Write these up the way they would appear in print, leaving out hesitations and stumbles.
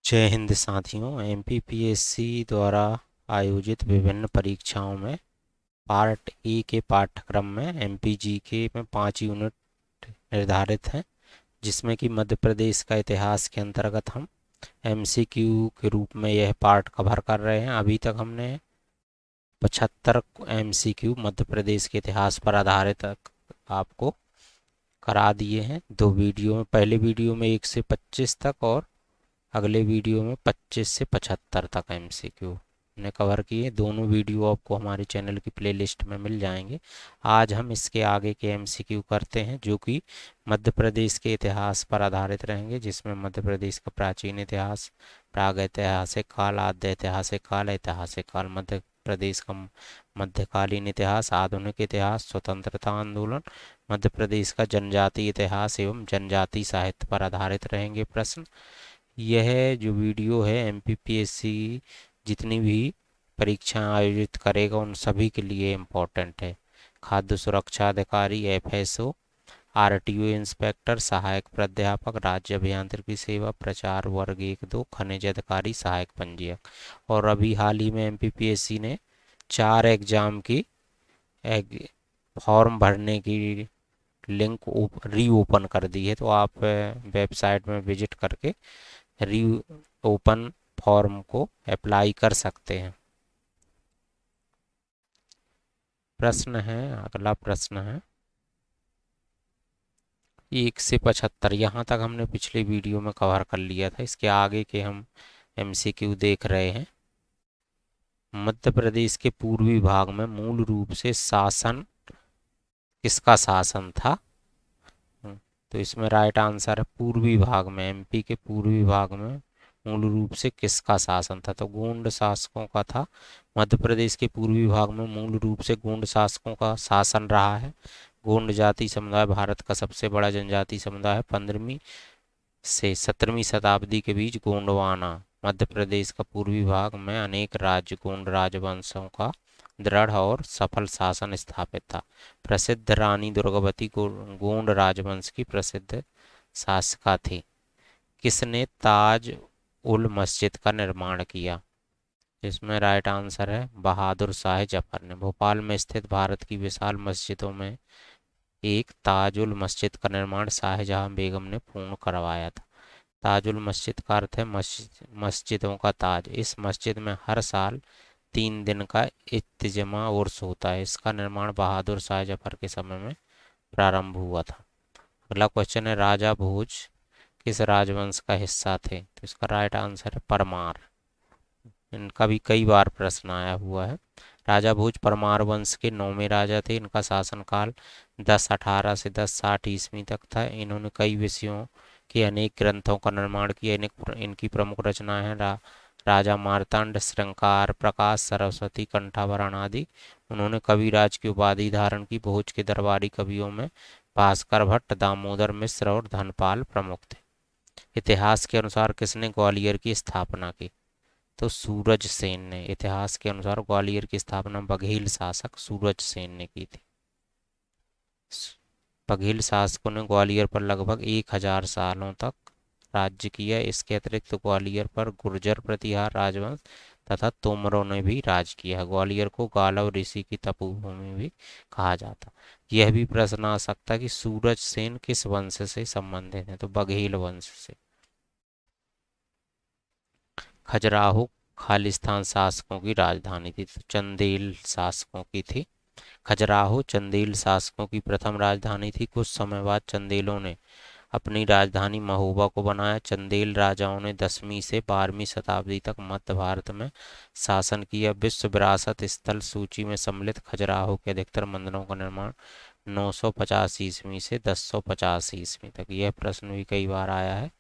जय हिंद साथियों। एमपीपीएससी द्वारा आयोजित विभिन्न परीक्षाओं में पार्ट ए के पाठ्यक्रम में एमपीजीके में 5 यूनिट निर्धारित हैं, जिसमें कि मध्य प्रदेश का इतिहास के अंतर्गत हम एमसीक्यू के रूप में यह पार्ट कवर कर रहे हैं। अभी तक हमने 75 एमसीक्यू मध्य प्रदेश के इतिहास पर आधारित आपको करा दिए हैं। दो वीडियो में, पहले वीडियो में 1 से 25 तक और अगले वीडियो में 25 से 75 तक एमसीक्यू ने कवर किए। दोनों वीडियो आपको हमारे चैनल की प्लेलिस्ट में मिल जाएंगे। आज हम इसके आगे के एमसीक्यू करते हैं, जो कि मध्य प्रदेश के इतिहास पर आधारित रहेंगे, जिसमें मध्य प्रदेश का प्राचीन इतिहास, प्रागैतिहासिक काल, आद्य ऐतिहासिक काल, ऐतिहासिक काल, मध्य प्रदेश का मध्यकालीन इतिहास, आधुनिक इतिहास, स्वतंत्रता आंदोलन, मध्य प्रदेश का जनजातीय इतिहास एवं जनजातीय साहित्य पर आधारित रहेंगे प्रश्न। यह जो वीडियो है एमपीपीएससी जितनी भी परीक्षाएं आयोजित करेगा उन सभी के लिए इम्पोर्टेंट है। खाद्य सुरक्षा अधिकारी, एफएसओ, आरटीओ इंस्पेक्टर, सहायक प्राध्यापक, राज्य अभियांत्रिकी सेवा, प्रचार वर्ग 1-2, खनिज अधिकारी, सहायक पंजीयक। और अभी हाल ही में एमपीपीएससी ने 4 एग्जाम की फॉर्म भरने की लिंक रीओपन कर दी है, तो आप वेबसाइट में विजिट करके री ओपन फॉर्म को अप्लाई कर सकते हैं। अगला प्रश्न है 1 से 75। यहाँ तक हमने पिछले वीडियो में कवर कर लिया था। इसके आगे के हम एमसीक्यू देख रहे हैं। मध्य प्रदेश के पूर्वी भाग में मूल रूप से शासन किसका शासन था? तो इसमें राइट आंसर है पूर्वी भाग में, एमपी के पूर्वी भाग में मूल रूप से किसका शासन था? तो गोंड शासकों का था। मध्य प्रदेश के पूर्वी भाग में मूल रूप से गोंड शासकों का शासन रहा है। गोंड जाति समुदाय भारत का सबसे बड़ा जनजाति समुदाय है। 15वीं से 17वीं शताब्दी के बीच गोंडवाना मध्य प्रदेश का पूर्वी भाग में अनेक राज्य गोंड राजवंशों का दृढ़ और सफल शासन स्थापित था। प्रसिद्ध रानी दुर्गावती गोंड राजवंश की प्रसिद्ध शासका थी। किसने ताज उल मस्जिद का निर्माण किया? इसमें राइट आंसर है बहादुर शाह जफर ने। भोपाल में स्थित भारत की विशाल मस्जिदों में एक ताजुल मस्जिद का निर्माण शाहजहां बेगम ने पूर्ण करवाया था। ताजुल मस्जिद का अर्थ है मस्जिदों का ताज। इस मस्जिद में हर साल 3 दिन का इत्तिजमा उर्स होता है। इसका निर्माण बहादुर शाह जफर के समय में प्रारंभ हुआ था। अगला क्वेश्चन है राजा भोज किस राजवंश का हिस्सा थे? तो इसका राइट आंसर है परमार। इनका भी कई बार प्रश्न आया हुआ है। राजा भोज परमार वंश के 9वें राजा थे। इनका शासनकाल 1018 से 1060 ईस्वी तक था। इन्होंने कई विषयों के अनेक ग्रंथों का निर्माण किया। इनकी प्रमुख रचनाएं हैं राजा मार्तांड, श्रृंगार प्रकाश, सरस्वती, कंठाभरण आदि। उन्होंने कविराज की उपाधि धारण की। भोज के दरबारी कवियों में भास्कर भट्ट, दामोदर मिश्र और धनपाल प्रमुख थे। इतिहास के अनुसार किसने ग्वालियर की स्थापना की? तो सूरज सेन ने। इतिहास के अनुसार ग्वालियर की स्थापना बघेल शासक सूरज सेन ने की थी। बघेल शासकों ने ग्वालियर पर लगभग 1000 सालों तक राज्य किया। इसके अतिरिक्त ग्वालियर पर गुर्जर प्रतिहार राजवंश तथा तोमरों ने भी राज किया है। ग्वालियर को गालव ऋषि की तपोभूमि भी कहा जाता। यह भी प्रश्न आ सकता है कि सूरज सेन किस वंश से संबंधित है? तो बघेल वंश से। खजुराहो खालिस्तान शासकों की राजधानी थी। तो चंदेल शासकों की थी। खजुराहो चंदेल शासकों की प्रथम राजधानी थी। कुछ समय बाद चंदेलों ने अपनी राजधानी महोबा को बनाया। चंदेल राजाओं ने 10वीं से 12वीं शताब्दी तक मध्य भारत में शासन किया। विश्व विरासत स्थल सूची में सम्मिलित खजुराहो के अधिकतर मंदिरों का निर्माण 950 ईस्वी से 1050 ईस्वी तक, यह प्रश्न भी कई बार आया है,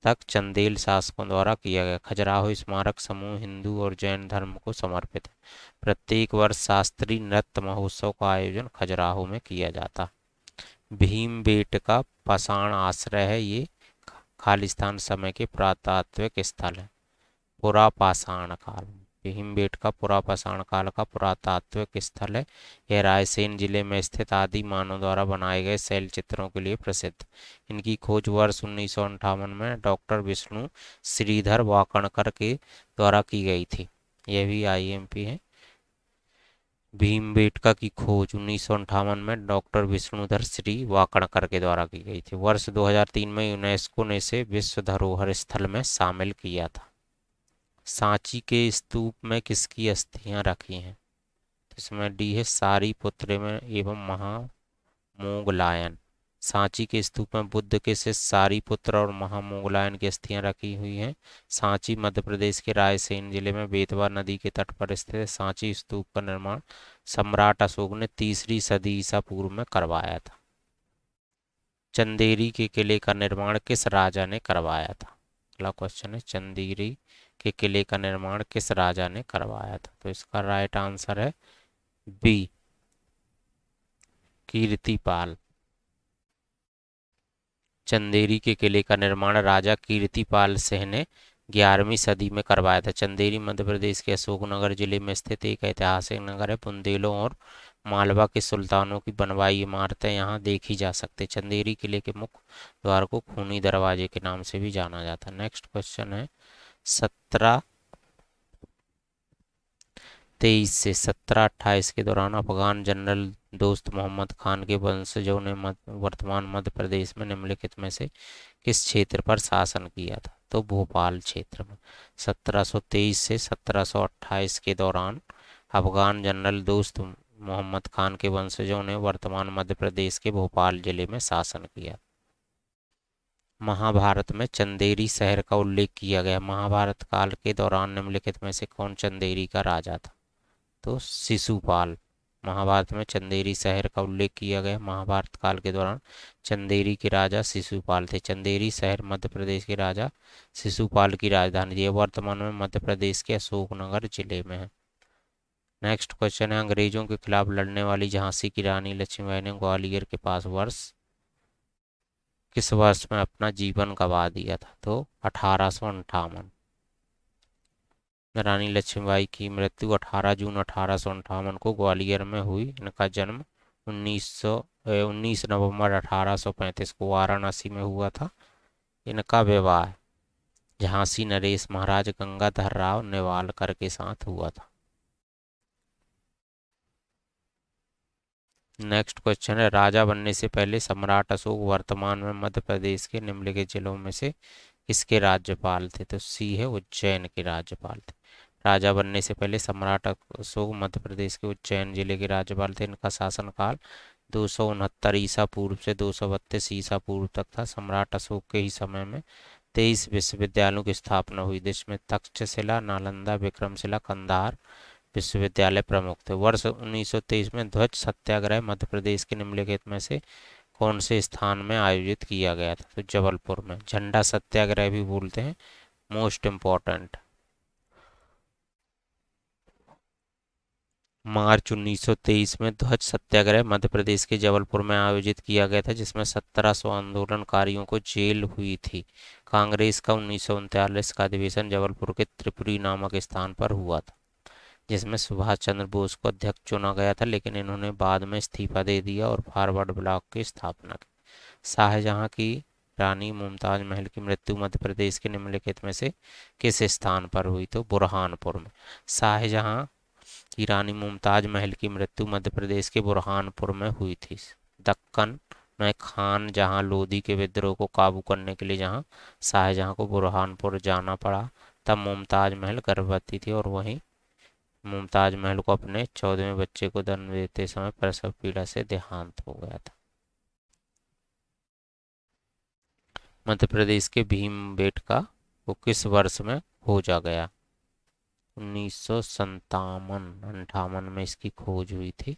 तक चंदेल शासकों द्वारा किया गया। खजुराहो स्मारक समूह हिंदू और जैन धर्म को समर्पित है। प्रत्येक वर्ष शास्त्रीय नृत्य महोत्सव का आयोजन खजुराहो में किया जाता। भीमबेटका पाषाण आश्रय है। ये खालिस्तान समय के पुरातात्विक स्थल है। पुरा पाषाण काल भीमबेटका पुरापाषाण काल का पुरातात्विक स्थल है। यह रायसेन जिले में स्थित आदि मानव द्वारा बनाए गए शैल चित्रों के लिए प्रसिद्ध। इनकी खोज वर्ष 1958 में डॉक्टर विष्णु श्रीधर वाकणकर के द्वारा की गई थी। यह भी आईएमपी है। भीमबेटका की खोज 1958 में डॉक्टर विष्णुधर श्री वाकणकर के द्वारा की गई थी। वर्ष 2003 में यूनेस्को ने इसे विश्व धरोहर स्थल में शामिल किया था। सांची के स्तूप में किसकी अस्थियां रखी हैं? तो इसमें डी है सारिपुत्र में एवं महामोगलायन। सांची के स्तूप में बुद्ध के शिष्य सारिपुत्र और महामोगलायन की अस्थियां रखी हुई हैं। सांची मध्य प्रदेश के रायसेन जिले में बेतवा नदी के तट पर स्थित है। सांची स्तूप का निर्माण सम्राट अशोक ने 3री सदी ईसा पूर्व में करवाया था। चंदेरी के किले का निर्माण किस राजा ने करवाया था? अगला क्वेश्चन है, चंदेरी के किले का निर्माण किस राजा ने करवाया था? तो इसका राइट आंसर है बी, कीर्तिपाल। चंदेरी के किले का निर्माण राजा कीर्तिपाल सिंह ने 11वीं सदी में करवाया था। चंदेरी मध्य प्रदेश के अशोकनगर जिले में स्थित एक ऐतिहासिक नगर है। बुंदेलों और मालवा के सुल्तानों की बनवाई इमारतें यहाँ देखी जा सकती। चंदेरी किले के मुख्य द्वार को खूनी दरवाजे के नाम से भी जाना जाता है। नेक्स्ट क्वेश्चन है, 1723 से 1728 के दौरान अफगान जनरल दोस्त मोहम्मद खान के वंशजों ने वर्तमान मध्य प्रदेश में निम्नलिखित में से किस क्षेत्र पर शासन किया था? तो भोपाल क्षेत्र में। 1723 से 1728 के दौरान अफगान जनरल दोस्त मोहम्मद खान के वंशजों ने वर्तमान मध्य प्रदेश के भोपाल जिले में शासन किया। महाभारत में चंदेरी शहर का उल्लेख किया गया। महाभारत काल के दौरान निम्नलिखित में से कौन चंदेरी का राजा था? तो शिशुपाल। महाभारत में चंदेरी शहर का उल्लेख किया गया। महाभारत काल के दौरान चंदेरी के राजा शिशुपाल थे। चंदेरी शहर मध्य प्रदेश के राजा शिशुपाल की राजधानी थी। वर्तमान में मध्य प्रदेश के अशोकनगर जिले में है। नेक्स्ट क्वेश्चन है, अंग्रेजों के खिलाफ लड़ने वाली झांसी की रानी लक्ष्मीबाई ने ग्वालियर के पास किस वर्ष में अपना जीवन गंवा दिया था? तो 1858। रानी लक्ष्मीबाई की मृत्यु 18 जून 1858 को ग्वालियर में हुई। इनका जन्म 19 नवंबर 1835 को वाराणसी में हुआ था। इनका विवाह झांसी नरेश महाराज गंगाधर राव नेवालकर के साथ हुआ था। नेक्स्ट क्वेश्चन है, राजा बनने से पहले सम्राट अशोक वर्तमान में मध्य प्रदेश के निम्नलिखित जिलों में से किसके राज्यपाल थे? तो सी है उज्जैन के राज्यपाल थे। राजा बनने से पहले सम्राट अशोक मध्य प्रदेश के उज्जैन जिले के राज्यपाल थे। इनका शासनकाल 269 ईसा पूर्व से 232 ईसा पूर्व तक था। सम्राट अशोक के ही समय में 23 विश्वविद्यालयों की स्थापना हुई, जिसमें तक्षशिला, नालंदा, विक्रमशिला, कंधार विश्वविद्यालय प्रमुख थे। वर्ष 1923 में ध्वज सत्याग्रह मध्य प्रदेश के निम्नलिखित में से कौन से स्थान में आयोजित किया गया था? तो जबलपुर में। झंडा सत्याग्रह भी बोलते हैं, मोस्ट इम्पोर्टेंट। मार्च 1923 में ध्वज सत्याग्रह मध्य प्रदेश के जबलपुर में आयोजित किया गया था, जिसमें 1700 आंदोलनकारियों को जेल हुई थी। कांग्रेस का 1939 का अधिवेशन जबलपुर के त्रिपुरी नामक स्थान पर हुआ था, जिसमें सुभाष चंद्र बोस को अध्यक्ष चुना गया था, लेकिन इन्होंने बाद में इस्तीफा दे दिया और फॉरवर्ड ब्लॉक की स्थापना की। शाहजहां की रानी मुमताज महल की मृत्यु मध्य प्रदेश के निम्नलिखित में से किस स्थान पर हुई? तो बुरहानपुर में। शाहजहां की रानी मुमताज महल की मृत्यु मध्य प्रदेश के बुरहानपुर में हुई थी। दक्कन में खान जहां लोधी के विद्रोह को काबू करने के लिए जहां शाहजहां को बुरहानपुर जाना पड़ा, तब मुमताज महल गर्भवती थी और वहीं मुमताज महल को अपने 14वें बच्चे को जन्म देते समय प्रसव पीड़ा से देहांत हो गया था। मध्य प्रदेश के भीमबेटका को किस वर्ष में खोजा गया? 1957-58 में इसकी खोज हुई थी।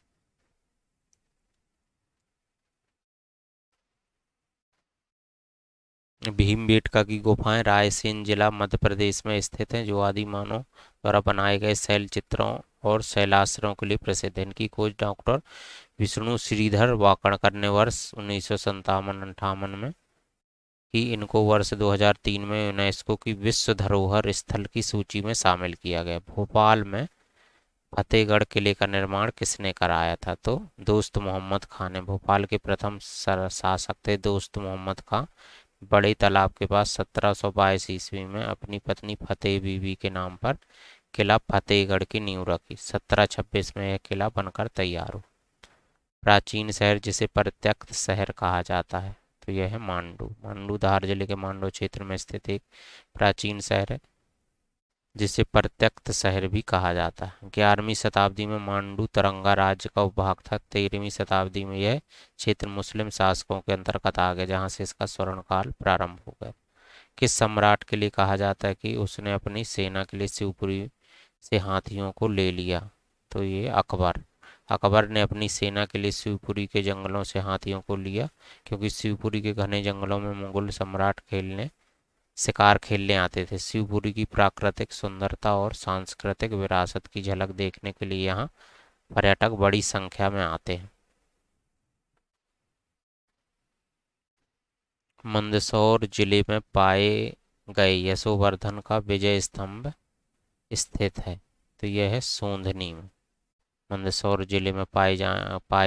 भीमबेटका की गुफाएं रायसेन जिला मध्य प्रदेश में स्थित हैं, जो आदि मानव द्वारा बनाए गए शैल चित्रों और शैलाश्रयों के लिए प्रसिद्ध है। इनकी खोज डॉक्टर विष्णु श्रीधर वाकणकर ने वर्ष 1957-58 में कि इनको वर्ष 2003 में यूनेस्को की विश्व धरोहर स्थल की सूची में शामिल किया गया। भोपाल में फतेहगढ़ किले का निर्माण किसने कराया था? तो दोस्त मोहम्मद खान ने। भोपाल के प्रथम शासक थे दोस्त मोहम्मद खान। बड़े तालाब के पास 1722 ईस्वी में अपनी पत्नी फतेह बीबी के नाम पर किला फतेहगढ़ की नींव रखी। 1726 में यह किला बनकर तैयार हुआ। प्राचीन शहर जिसे प्रत्यक्ष शहर कहा जाता है, तो यह है मांडू। मांडू धार जिले के मांडू क्षेत्र में स्थित एक प्राचीन शहर है जिसे प्रत्यक्ष शहर भी कहा जाता है। 11वीं शताब्दी में मांडू तरंगा राज्य का उपभाग था। 13वीं शताब्दी में यह क्षेत्र मुस्लिम शासकों के अंतर्गत आ गया, जहां से इसका स्वर्णकाल प्रारंभ हो गया। किस सम्राट के लिए कहा जाता है कि उसने अपनी सेना के लिए शिवपुरी से हाथियों को ले लिया? तो ये अकबर। अकबर ने अपनी सेना के लिए शिवपुरी के जंगलों से हाथियों को लिया, क्योंकि शिवपुरी के घने जंगलों में मुगल सम्राट शिकार खेलने आते थे। शिवपुरी की प्राकृतिक सुंदरता और सांस्कृतिक विरासत की झलक देखने के लिए यहाँ पर्यटक बड़ी संख्या में आते हैं। मंदसौर जिले में पाए गए यशोवर्धन का विजय स्तंभ स्थित है, तो यह है सोंधनी में। मंदसौर जिले में पाए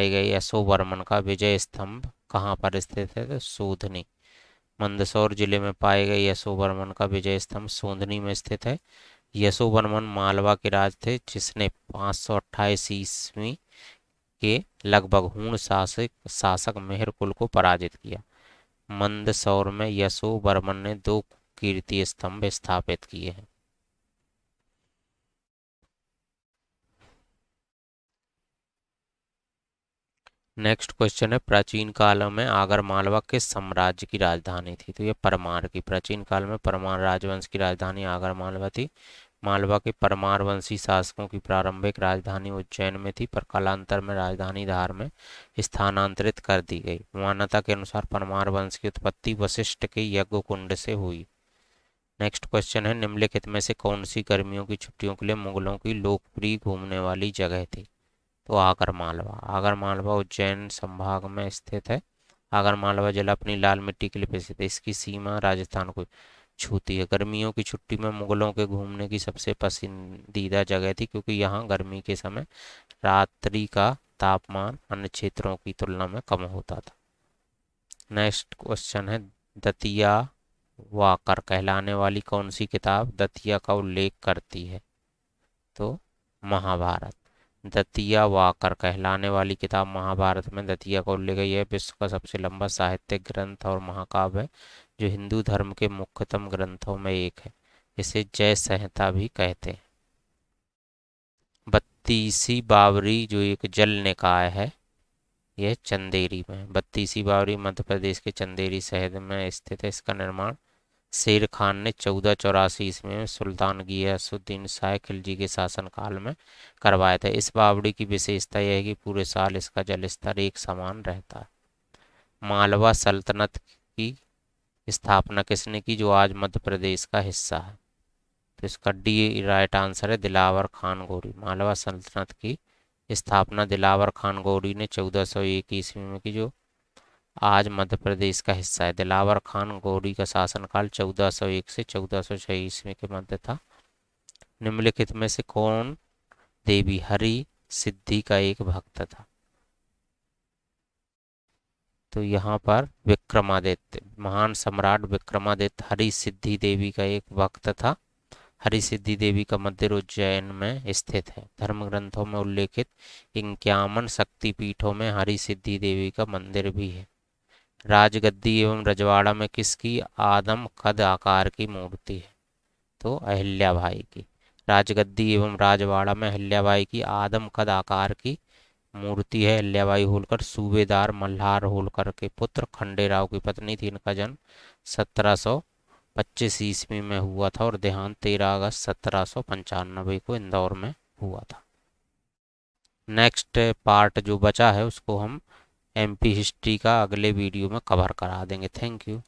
गए यशोवर्मन का विजय स्तंभ कहाँ पर स्थित है? तो सोंधनी। मंदसौर जिले में पाए गए यशोवर्मन का विजय स्तंभ सोंधनी में स्थित है। यशोवर्मन मालवा के राज थे, जिसने 528 ईस्वी के लगभग हूण शासक मेहरकुल को पराजित किया। मंदसौर में यशोवर्मन ने 2 कीर्ति स्तंभ स्थापित किए हैं। नेक्स्ट क्वेश्चन है, प्राचीन काल में आगर मालवा किस साम्राज्य की राजधानी थी? तो ये परमार की। प्राचीन काल में परमार राजवंश की राजधानी आगर मालवा थी। मालवा के परमार वंशी शासकों की प्रारंभिक राजधानी उज्जैन में थी, पर कालांतर में राजधानी धार में स्थानांतरित कर दी गई। मान्यता के अनुसार परमार वंश की उत्पत्ति वशिष्ठ के यज्ञ कुंड से हुई। नेक्स्ट क्वेश्चन है, निम्नलिखित में से कौन सी गर्मियों की छुट्टियों के लिए मुगलों की लोकप्रिय घूमने वाली जगह थी? तो आगरमालवा। आगरमालवा उज्जैन संभाग में स्थित है। आगरमालवा जिला अपनी लाल मिट्टी के लिए प्रसिद्ध है। इसकी सीमा राजस्थान को छूती है। गर्मियों की छुट्टी में मुगलों के घूमने की सबसे पसंदीदा जगह थी, क्योंकि यहाँ गर्मी के समय रात्रि का तापमान अन्य क्षेत्रों की तुलना में कम होता था। नेक्स्ट क्वेश्चन है, दतिया वाकर कहलाने वाली कौन सी किताब दतिया का उल्लेख करती है? तो महाभारत। दतिया वाकर कहलाने वाली किताब महाभारत में दतिया का उल्लेख है। यह विश्व का सबसे लंबा साहित्यिक ग्रंथ और महाकाव्य है, जो हिंदू धर्म के मुख्यतम ग्रंथों में एक है। इसे जय संहिता भी कहते हैं। बत्तीसी बावरी जो एक जल निकाय है, यह चंदेरी में। बत्तीसी बावरी मध्य प्रदेश के चंदेरी शहर में स्थित है। इसका निर्माण शेर खान ने 1484 ईस्वी में सुल्तान गियासुद्दीन शाह खिलजी के शासनकाल में करवाया था। इस बावड़ी की विशेषता यह है कि पूरे साल इसका जल स्तर एक समान रहता है। मालवा सल्तनत की स्थापना किसने की, जो आज मध्य प्रदेश का हिस्सा है? तो इसका डी राइट आंसर है दिलावर खान गौरी। मालवा सल्तनत की स्थापना दिलावर खान गौरी ने 1401 ईस्वी में की, जो आज मध्य प्रदेश का हिस्सा है। दिलावर खान गौरी का शासनकाल 1401 से 1406 ईस्वी के मध्य था। निम्नलिखित में से कौन देवी हरि सिद्धि का एक भक्त था? तो यहाँ पर विक्रमादित्य, महान सम्राट विक्रमादित्य हरि सिद्धि देवी का एक भक्त था। हरि सिद्धि देवी का मंदिर उज्जैन में स्थित है। धर्म ग्रंथों में उल्लेखित 51 शक्तिपीठों में हरि सिद्धि देवी का मंदिर भी है। राजगद्दी एवं रजवाड़ा में किसकी आदम कद आकार की मूर्ति है? तो अहिल्याबाई की। राजगद्दी एवं राजवाड़ा में अहिल्याबाई की आदम कद आकार की मूर्ति है। अहिल्याबाई होलकर सूबेदार मल्हार होलकर के पुत्र खंडेराव की पत्नी थी। इनका जन्म 1725 ईस्वी में हुआ था और देहांत 13 अगस्त 1795 को इंदौर में हुआ था। नेक्स्ट पार्ट जो बचा है उसको हम एमपी हिस्ट्री का अगले वीडियो में कवर करा देंगे। Thank you.